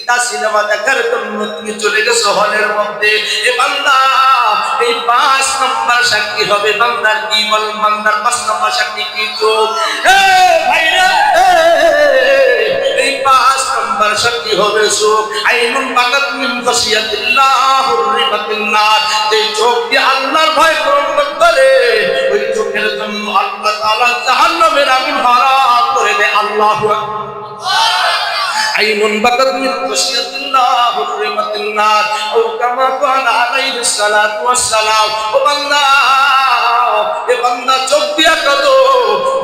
Cinema দেখার জন্য তুমি চলে গেছো হলের মধ্যে। এ বান্দা, এই 5 নম্বর সাক্ষী হবে বান্দার কি বল, বান্দার 5 নম্বর সাক্ষী কি চোখ। ভাইরা, এই 5 নম্বর সাক্ষী হবে চোখ। আইনুন বাকাত মিন খাশিয়াতিল্লাহ হুররিমাতিন নার, যে চোখ দিয়ে আল্লাহর ভয় প্রকট করে, ওই চোখের জন্য আল্লাহ তাআলা জাহান্নামের আগুন হারাম করে দেয়। আল্লাহু আকবার। আইনুন বাকাত মিন খাশিয়াতিল্লাহ হুররিমাতিন নার, ও কামা ক্বালা আলাইহিস সালাতু ওয়াস সালাম। ও বান্দা, এ বান্দা চোখ দিয়া কাঁদো,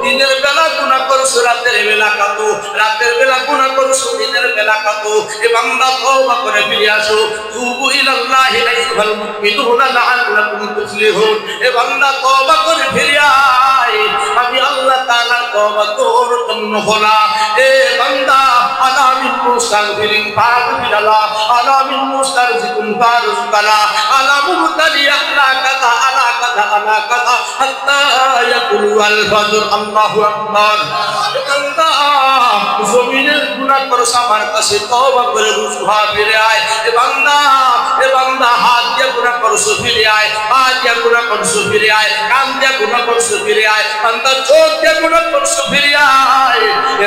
দিনের বেলা গুনাহ করছো, রাতের বেলা কাঁদো, রাতের বেলা গুনাহ করছো, দিনের বেলা কাঁদো। এ বান্দা তওবা করে ফিরে আসো। তুবু ইলাল্লাহি আইয়ুহাল মুমিনুনা লাআল্লাকুম তুফলিহুন। এ বান্দা তওবা করে ফিরে আয়, আমি আল্লাহ তাআলা তওবা তোর জন্য খোলা। এ বান্দা, আলা মিন মুস্তাগফিরিন ফাগফিরালা, আলা মিন মুস্তারজিকুন ফারজুকালা, আলা মুবতালিয়ালা কাযা আলা কাযা আলা কাযা হাত্তা ইয়াকুলু আল ফাজর। আল্লাহু আকবার। বান্দা, জমিনের গুনাহ করছ, আমার কাছে তওবা করে রুজু ফিরে আয়। এ বান্দা, এ বান্দা, হাত দিয়ে গুনাহ করছ, ফিরে আয়। পা দিয়ে গুনাহ করছ, ফিরে আয়। কান দিয়ে গুনাহ করছ, ফিরে আয়। বান্দা, চোখ দিয়ে গুনাহ করছ, ফিরে আয়।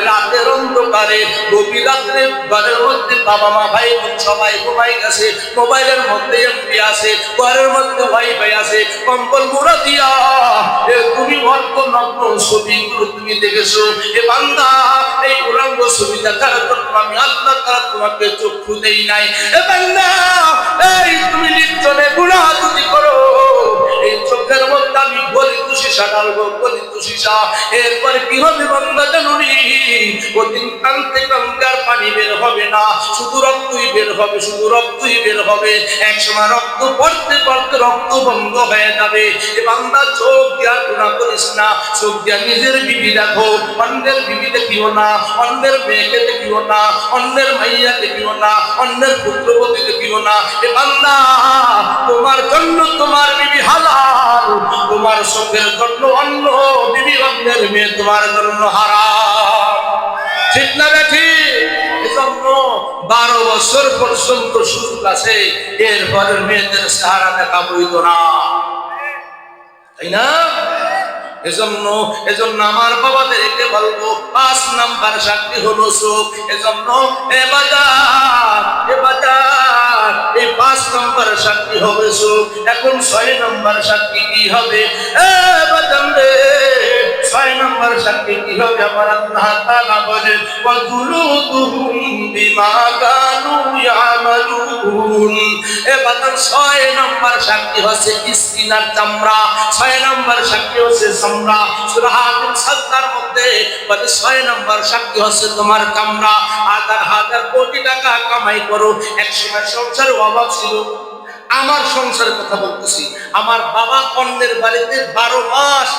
রাতের অন্ধকারে, গভীর রাত্রে ঘরের মধ্যে বাবা মা ভাই সবাই ঘুমাই গেছে, মোবাইলের মধ্যে এমপি আছে, ঘরের মধ্যে ওয়াইফাই আছে, কম্বল মুড়া দিয়া তুমি অল্প নগ্ন ছবিগুলো তুমি দেখেছো। এ বান্দা, এই উলঙ্গ ছবি দেখার জন্য আমি আল্লাহ তাআলা তোমাকে চক্ষু দেই নাই। এ বান্দা, এই তুমি নির্জনে গুনাহ যদি করো, এই চোখের মধ্যে আমি গলিত সীসা ঢালবো, গলিত সীসা। এরপরে কি হবে বান্দা জানুনি? ওদিন কানতে কানতে আর পানি বের হবে না, শুধু রক্তই বের হবে, শুধু রক্তই বের হবে। একসময় রক্ত পড়তে পড়তে রক্ত বন্ধ হয়ে যাবে। এ বান্দা, চোখ দিয়া গুনাহ করিস না, চোখ দিয়া নিজের বিবি দেখো, অন্যের বিবি দেখিও না, অন্যের মেয়েকে দেখিও না, অন্যের মাইয়া দেখিও না, অন্যের পুত্রবতী দেখিও না। এ বান্দা, তোমার জন্য তোমার বিবি হালাল, তোমার চোখের জন্য অন্য বিবি, অন্যের মেয়ে তোমার জন্য হারাম। ঠিক না বেঠি? এজন্য 12 বছর পর্যন্ত সুযোগ আছে, এরপরে মেয়েদের চেহারা দেখা বৈধ না, তাই না? এজন্য আমার বাবাদেরকে বলবো, 5 নাম্বার সাক্ষী হলো চোখ। এজন্য এ বাজার, এ বাজার, এই 5 নাম্বার সাক্ষী হবে চোখ। এখন 6 নাম্বার সাক্ষী কি হবে? এ বাজার রে, 6 নাম্বার সাক্ষী কি হবে? আমার আল্লাহ তাআলা বলেন, ওয়াজুলুদুহুম বিমা কানু ইয়ামালুন। এ বাজার, 6 নাম্বার সাক্ষী হচ্ছে সিনার চামড়া, 6 নাম্বার সাক্ষী হচ্ছে চামড়া। সূরা হামিদ সাজদার মধ্যে বলে 6 নাম্বার সাক্ষী হচ্ছে তোমার চামড়া। হাজার হাজার কোটি টাকা কামাই করো, একসময় সংসারে অভাব ছিল। আমার সংসারের কথা বলতেছি, আমার বাবা অন্যের বাড়িতে 12 মাস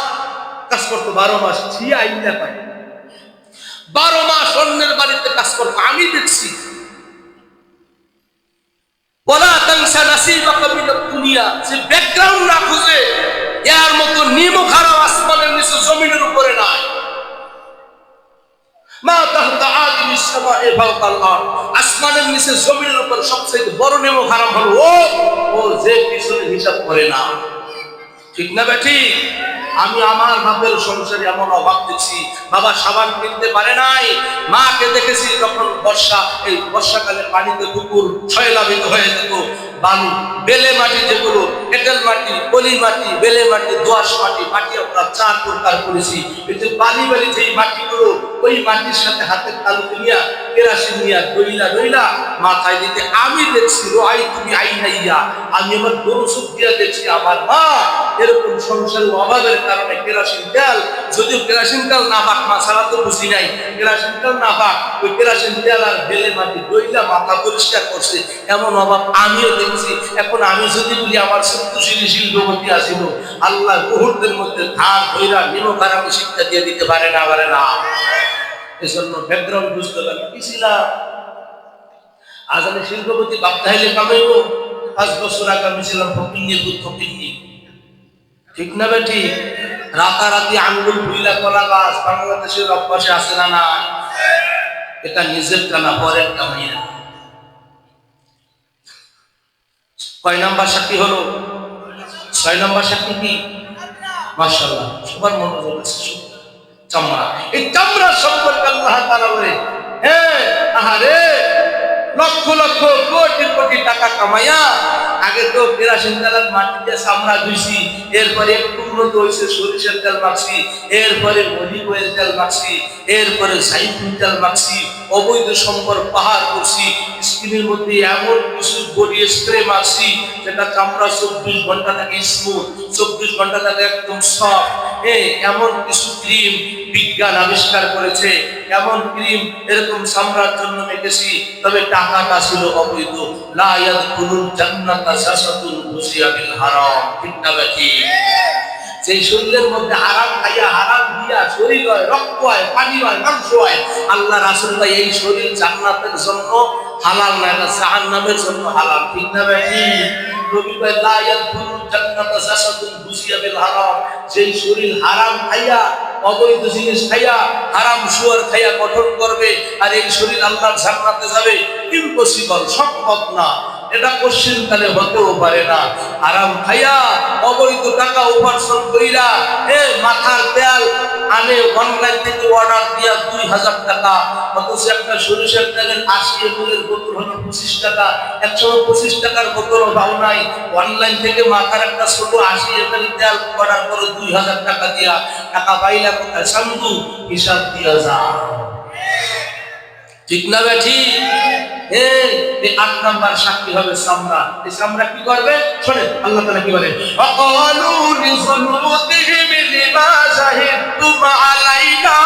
কাজ করতো, 12 মাস ছি আইনা পাই, 12 মাস অন্যের বাড়িতে কাজ করতো। আমি দেখছি। ওয়ালা তানসা নাসিবাকা মিনাদ দুনিয়া, যে ব্যাকগ্রাউন্ড না খুঁজে, এর মতো নিমক হারাম আসমানের নিচে জমিনের উপরে নাই। মা তাহতা আদিমিস সামায়ে ফাওকাল আরদ, আসমানের নিচে জমিনের উপর সবচেয়ে বড় নিমক হারাম হলো ও যে পিছনে হিসাব করে না। ঠিক না বেঠি? আমি আমার বাপের সংসারে এমন অভাব দেখছি, বাবা সাবান কিনতে পারে নাই। মাকে দেখেছি যখন এই বর্ষাকালে পানিতে পুকুর ছয়লাভিত হয়ে যেত, বালু বেলে মাটি, যেগুলো এঁটেল মাটি, পলি মাটি, বেলে মাটি, দোআঁশ মাটি, মাটি আমরা 4 প্রকার করেছি। এই যে বালি বালি যেই মাটিগুলো, ওই মাটির সাথে হাতের তালুতে নিয়া কেরাসিন নিয়া দইলা মাথায় দিতে আমি দেখছি। রোয়াই তুমি আইনাইয়া, আমি আমার গরু চোখ দিয়া দেখছি আমার মা এরকম সংসারের অভাবের কারণে কেরাসিন তেল, যদিও কেরাসিন তেল না পাক, মা ছাড়া তো বুঝি নাই, কেরাসিন তেল না পাক, ওই কেরাসিন তেল আর বেলে মাটি দইলা মাথা পরিষ্কার করছে, এমন অভাব আমিও দেখছি। এখন আমি যদি বলি আমার সত্যশীল শিল্পপতি আসিল, আল্লাহ মুহূর্তের মধ্যে ধার ধইরা নিমক হারামে শিক্ষা দিয়ে দিতে পারে না, পারে না। এজন্য ব্যাকগ্রাউন্ড বুঝতে পারি কি ছিলাম। আজ আমি শিল্পপতি বাপদাইলে কামাইব, 5 বছর আগে আমি ছিলাম ফকিন্নির দুধ ফকিন্নি। ঠিক না বেটি? রাতারাতি আঙ্গুল ভুইলা কলা গাছ বাংলাদেশের অভ্যাসে আছে না? না, এটা নিজের কানা, পরের কামাই না। কয় নাম্বার সাক্ষী হলো? 6 নাম্বার সাক্ষী কি? মাশাআল্লাহ, সবার মনোযোগ আছে। চামড়া, এই চামড়া সম্পর্কে আল্লাহ তাআলা বলে, হ্যাঁ আহারে লক্ষ লক্ষ কোটি কোটি টাকা কামাইয়া আগে তো কেরাসিন তেলের মাটিতে চামড়া ধুইছি, এরপরে একটু উন্নত হয়েছে সরিষার তেল মাখছি, এরপরে অলিভ অয়েল তেল মাখছি, এরপরে সাইফুন তেল মাখছি, অবৈধ সম্পদ পাহাড় করছি, স্কিনের মধ্যে এমন কিছু বডি স্প্রে মারছি যেটা চামড়া 24 ঘন্টা থাকে স্মুথ, 24 ঘন্টা থাকে একদম সফট। এমন কিছু ক্রিম বিজ্ঞান আবিষ্কার করেছে, এমন ক্রিম এরকম চামড়ার জন্য মেখেছি, তবে টাকাটা ছিল অবৈধ। লা ইয়াদখুলুল জান্নাতা জাসাদুন গুযিয়া বিল হারাম। ঠিক না বেঠি? সেই শরীরের মধ্যে হারাম খাইয়া হারাম দিয়া শরীর হয়, রক্ত হয়, পানি হয়, মাংস হয়, আল্লাহ রাসূল ভাই এই শরীর জান্নাতের জন্য হালাল না, এটা জাহান্নামের জন্য হালাল। ঠিক না বেঠি? নবী ভাই লা ইয়াদখুলুল জান্নাতা জাসাদুন গুযিয়া বিল হারাম, যেই শরীর হারাম খাইয়া অবৈধ জিনিস খাইয়া হারাম সুয়ার খাইয়া গঠন করবে আর এই শরীর আল্লাহর জান্নাতে যাবে, ইম্পসিবল, সম্ভব না, এটা কোশ্চিনকালে হতেও পারে না। হারাম খাইয়া অবৈধ টাকা উপার্জন কইরা মাথার তেল আনে অনলাইন থেকে অর্ডার দিয়া 2000 টাকা, অথচ একটা সরিষার তেলের 80 ml বোতল হলো 25 টাকা, 125 টাকার বোতল পাও নাই, অনলাইন থেকে মাথার একটা ছোট 80 ml তেল অর্ডার করো 2000 টাকা দিয়া, টাকা পাইলা কোথায়? সামদু হিসাব দিয়া যা। ঠিক না বেঠি? এই 8 নাম্বার সাক্ষী হবে চামড়া। এই চামড়া কি করবে? শোনেন আল্লাহ তাআলা কি বলেন, ওয়াকালু লিযুনুতিহিম লিমা শাহিদতুম আলাইনা।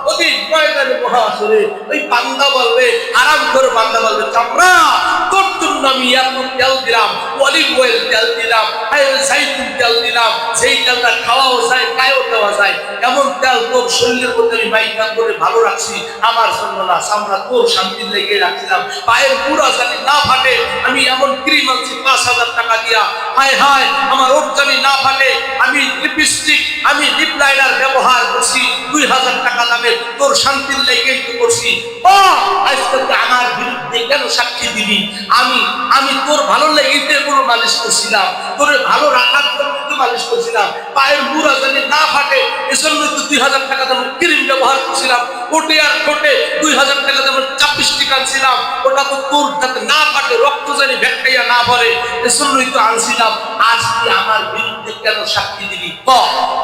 ওই ময়দানে মহাশরে ওই বান্দা বলবে, আরাম করে বান্দা বলবে, চামড়া তোর জন্য আমি এত তেল দিলাম, অলিভ অয়েল তেল দিলাম, সাইফুন তেল দিলাম, সেই তেলটা খাওয়াও যায়, গায়েও দেওয়া যায়, এমন তেল তোর শরীরের মধ্যে আমি মাইকা করে ভালো রাখছি, আমার জন্য না, চামড়া তোর শান্তি লেগে রাখছিলাম, পায়ের পুরা জানি না ফাটে, আমি এমন ক্রিম আনছি 5000 টাকা দিয়া, হায় হায় আমার ওঠ জানি না ফাটে, আমি লিপস্টিক, আমি লিপ লাইনার ব্যবহার করছি 2000 টাকা দামের, তোর শান্তির লেগেই তো করছি। ও আজকে আমার বিরুদ্ধে কেন সাক্ষী দিবি? আমি তোর ভালো লেগেই তো এগুলো মালিশ করছিলাম, তোর ভালো রাখার জন্য তো মালিশ করছিলাম, পায়ের মুড়া জানি না ফাটে এজন্য তো 2000 টাকা দামের ক্রিম ব্যবহার করছিলাম, ওটে আর ঠোঁটে 2000 টাকা দামের চাপস্টিক আনছিলাম, ওটা তো তোর যাতে না ফাটে, রক্ত জানি ভেটকাইয়া না পড়ে এজন্যই তো আনছিলাম, আজ তুই আমার বিরুদ্ধে কেন সাক্ষী দিবি?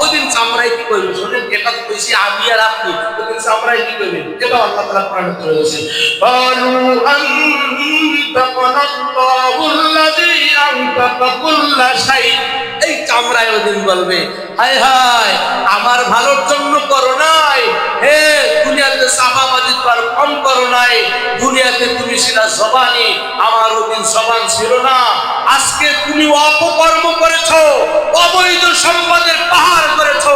ওইদিন চামড়াই কি করবে? শোনেন, এটা তো কইছি আমি আর আপনি, ওইদিন চামড়াই কি করবে? এটা আল্লাহ তাআলা কোরআনে বলেছে, ক্বালু আনতাকাল্লাহুল্লাযী আনতাকা কুল্লা শাই। এই চামড়ায় ওইদিন বলবে, হায় হায় আমার ভালোর জন্য করো নাই, হে দুনিয়াতে সাফাবাদী কর কম করো নাই, দুনিয়াতে তুমি ছিল জবানি, আমার ওদিন জবান ছিল না, আজকে তুমি অপকর্ম করেছো, অবৈধ সম্পদের পাহাড় করেছো,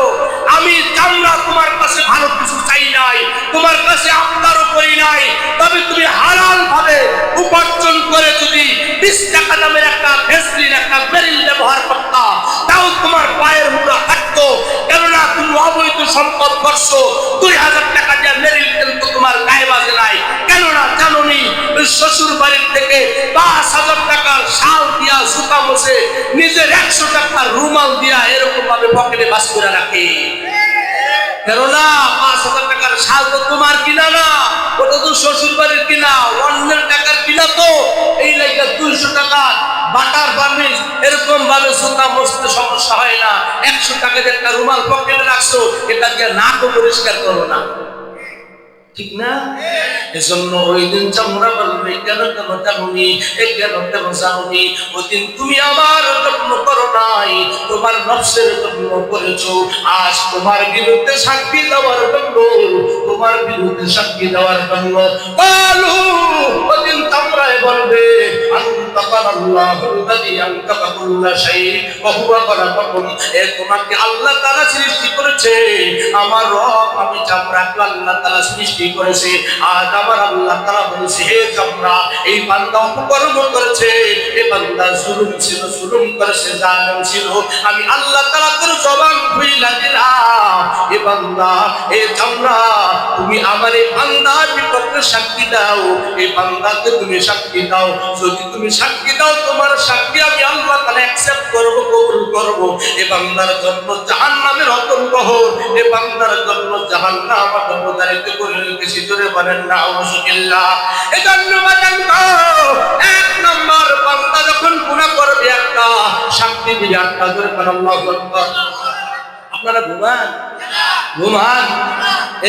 আমি চামড়া তোমার কাছে ভালো কিছু চাই নাই, তোমার কাছে আপনারও করি নাই, তবে তুমি হালাল ভাবে উপার্জন করে যদি 20 টাকা দামের একটা ভেসলিন, একটা বেরিল ব্যবহার করতা, তাও তোমার পায়ের মুড়া থাকতো, কেননা তুমি অবৈধ সম্পদ করছো, 2000 টাকা দিয়ে মেরিল তেল তো তোমার গায়ে বাজে নাই, কেননা জানোনি শ্বশুর বাড়ির থেকে 5000 টাকার শাল দিয়া জুতা মোছে, নিজের 100 টাকার রুমাল দিয়া এরকম ভাবে পকেটে বাস করে রাখে, কেননা 5000 টাকার শাল তো তোমার কিনা না, ওটা তো শ্বশুর বাড়ির কিনা, অন্যের টাকার কিনা, তো এই লাইগা 200 টাকা বাটার বার্নিশ এরকম ভাবে জুতা মোছতে সমস্যা হয় না, 100 টাকা দিয়ে একটা রুমাল পকেটে রাখছো, এটা দিয়ে নাকও পরিষ্কার করো না, ঠিক না? এজন্য ওই দিন চামড়া বলবে, কেন কেন জানুনি, কেন কেন জানুনি, ওই দিন তুমি আমার যত্ন করো নাই, তোমার নফসের যত্ন করেছো, আজ তোমার বিরুদ্ধে সাক্ষী দেওয়ার জন্য, তোমার বিরুদ্ধে সাক্ষী দেওয়ার জন্য বলো, ওই দিন চামড়ায় বলবে, আনতাকাল্লাহুল্লাযী আনতাকা কুল্লা শাই ওয়া হুয়া খালাকাকুম, তোমাকে আল্লাহ তাআলা সৃষ্টি করেছে, আমার রব আমি চামড়াকে আল্লাহ তাআলা সৃষ্টি করেছে, আজ আমার আল্লাহ তাআলা বলেছে, হে চামড়া এই বান্দা অপকর্ম করেছে, এই বান্দা জুলুম ছিল, জুলুম করেছে, জালেম ছিল, আমি আল্লাহ তাআলা তোর জবান খুইলা দিলাম, এ বান্দা, এ চামড়া তুমি আমার এই বান্দার বিপক্ষে সাক্ষী দাও, এই বান্দাকে তুমি সাক্ষী দাও, যদি তুমি সাক্ষী দাও তোমার সাক্ষী আমি আল্লাহ তাআলা অ্যাকসেপ্ট করব, কবুল করব। এ বান্দার জন্য জাহান্নামের অতল প্রহর, এ বান্দার জন্য জাহান্নাম অবধারিত করে রেখেছি। জোরে বলেন নাউযুবিল্লাহ। এজন্য বাজান এক নম্বর বান্দা যখন গুনাহ করবে একটা সাক্ষী দিবে একটা। জোরে বলেন আল্লাহু আকবার। আপনারা ঘুমান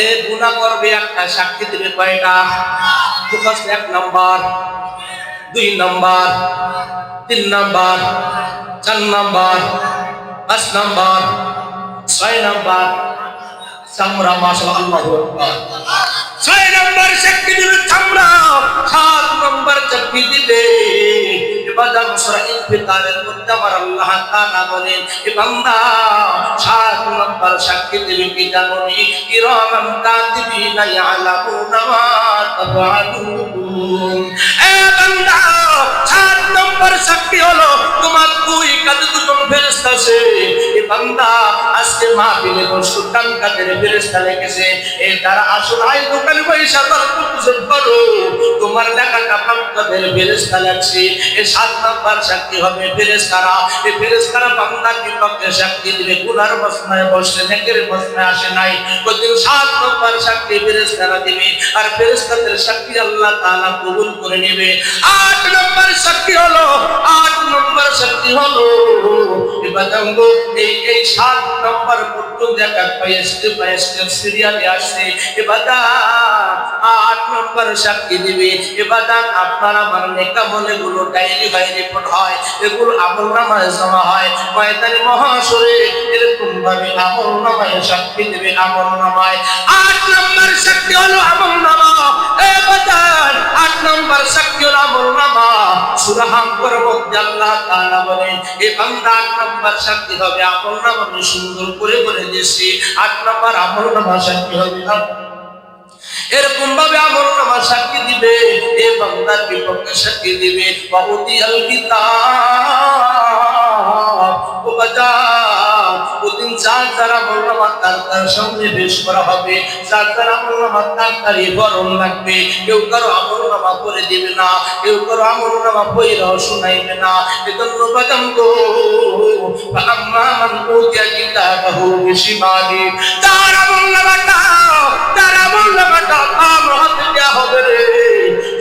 এ গুনাহ করবে একটা সাক্ষী দিবে কয়টা? এক নম্বর, 2 নম্বর, 3 নম্বর, 4 নম্বর, 5 নম্বর, 6 নম্বর। চামড়া মাশাআল্লাহ। 6 নম্বর সাক্ষী দিবে চামড়া। 7 নম্বর সাক্ষী দিবে ইবাদত। সূরা ইনফিতারের মধ্যে আমার আল্লাহ তাআলা বলেন এ বান্দা 7 নম্বর সাক্ষী দিবে কি জানোনি? কিরামান কাতিবিনা ইয়ালামুনা মা তাফআলুন। এ বান্দা 7 নম্বর সাক্ষী হলো তোমার 2 কাঁধে 2 ফেরেশতা আছে। এ বান্দা আজকে মাহফিলে বসে ডান কাঁধের ফেরেশতা লিখেছে এ তারা আসল আই দোকানে পয়সা তার প্রতিশোধ করো। তোমার লেখাটা বাম কাঁধের ফেরেশতা লাগছে। এ 7 নম্বর সাক্ষী হবে ফেরেশতারা। এই ফেরেশতারা বান্দার বিপক্ষে সাক্ষী দিবে। গুনার বসনায় বসে নেকের বসনায় আসে নাই। ওইদিন 7 নম্বর সাক্ষী ফেরেশতারা দিবে আর ফেরেশতাদের সাক্ষী আল্লাহ তাআলা কবুল করে নেবে। 8 নম্বর সাক্ষী হলো 8 নম্বর সাক্ষী হলো ইবাদত। এই 7 নম্বর পর্যন্ত একটা পাইস্টেপ সিরিয়ালে আসছে ইবাদত। 8 নম্বর সাক্ষী দিবে ইবাদত। আপনার আমার নেকামলে গুলো ডায়েরি বাইরে রিপোর্ট হয়, এগুলো আমলনামায় জমা হয় ময়দানে মহাশরে। এরকম ভাবে আমলনামায় সাক্ষী দেবে আমলনামায়। 8 নম্বর সাক্ষী হলো আমলনামা। এ বাজার 8 নম্বর সাক্ষী হলো আমলনামা। সূরা হামদের মধ্যে আল্লাহ তাআলা বলেন এ বান্দা 8 নম্বর সাক্ষী হবে আমলনামা আমি সুন্দর করে বলে দিয়েছি। 8 নম্বর আমলনামা সাক্ষী হবে। এরকম ভাবে আমলনামা সাক্ষী দিবে। এ বান্দার বিপক্ষে সাক্ষী দিবে। ওয়াউদিয়াল কিতাব ও বাজার। ওদিন যার আমলনামা তার সামনে পেশ করা হবে। যার আমলনামা তারই বরণ লাগবে। কেউ কারো আমলনামা করে দিবে না, কেউ কারো আমলনামা পড়াও শোনাইবে না। এজন্য বাদাম গো আম্মা মান উতিয়া কিতাবাহু বিশিমালি। তার আমলনামাটা বাম হাতে দেয়া হবে রে।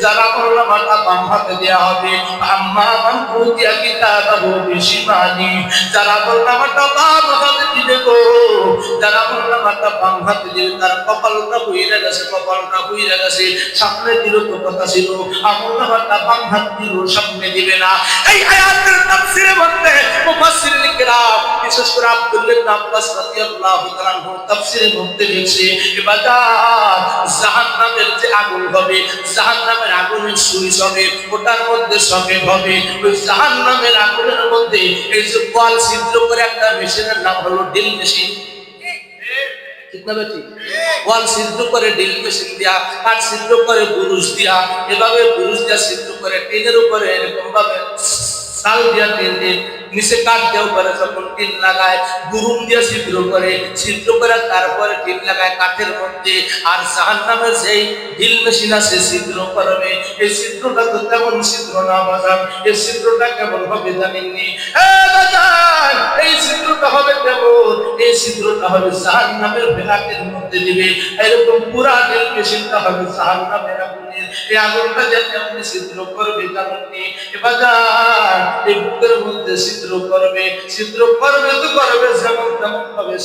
যারা আমলনামাটা বাম হাতে দেয়া হবে। আম্মা মান উতিয়া কিতাবাহু বিশিমালি। যারা আমলনামাটা বাম হাতে দিবে গো, যারা আমলনামাটা বাম হাতে দিবে তার কপালটা বইরা গেছে, কপালটা বইরা গেছে। সামনে দিল তো কথা ছিল, আমলনামাটা বাম হাত দিল সামনে দিবে না। এই আয়াতের তাফসীরের মধ্যে মুফাসসিরিন কিরাম বিশেষ করে আব্দুল্লাহ ইবনে আব্বাস রাদিয়াল্লাহু তাআলা আনহু তাফসীরের মধ্যে লিখছে ইবাদত জাহান্নামের যে আগুন হবে, জাহান্নামের আগুনের সুইচ হবে, ওটার মধ্যে সকেট হবে। ওই জাহান্নামের আগুনের মধ্যে এই যে ওয়াল ছিদ্র করে একটা মেশিনের নাম হলো ড্রিল মেশিন। ঠিক না বেটি? ওয়াল ছিদ্র করে ড্রিল মেশিন দিয়া, কাঠ ছিদ্র করে বুরুশ দিয়া, এভাবে বুরুশ দিয়া ছিদ্র করে টিনের উপরে এরকম ভাবে সাল দিয়া টিন নিচে কাঠ দেও করে যখন টিন লাগায় গুরুম দিয়ে ছিদ্র করে তারপরে টিন লাগায় কাঠের মধ্যে। আর জাহান্নামের যেই ড্রিল মেশিন আছে ছিদ্র করবে, এই ছিদ্রটা তো তেমন ছিদ্র না বাজার। এই ছিদ্রটা কেমন হবে জানেননি? বাজার এই ছিদ্রটা হবে কেমন? এই ছিদ্রটা হবে জাহান্নামের ভেলাটের মধ্যে দিবে। এরকম পুরা ড্রিল মেশিনটা হবে জাহান্নামের আগুনের। এই আগুনটা যাতে আপনি ছিদ্র করবে জানেননি? বাজার এই বুকের মধ্যে ছিদ্র করবে তো করবে যেমন তেমন ভাবে।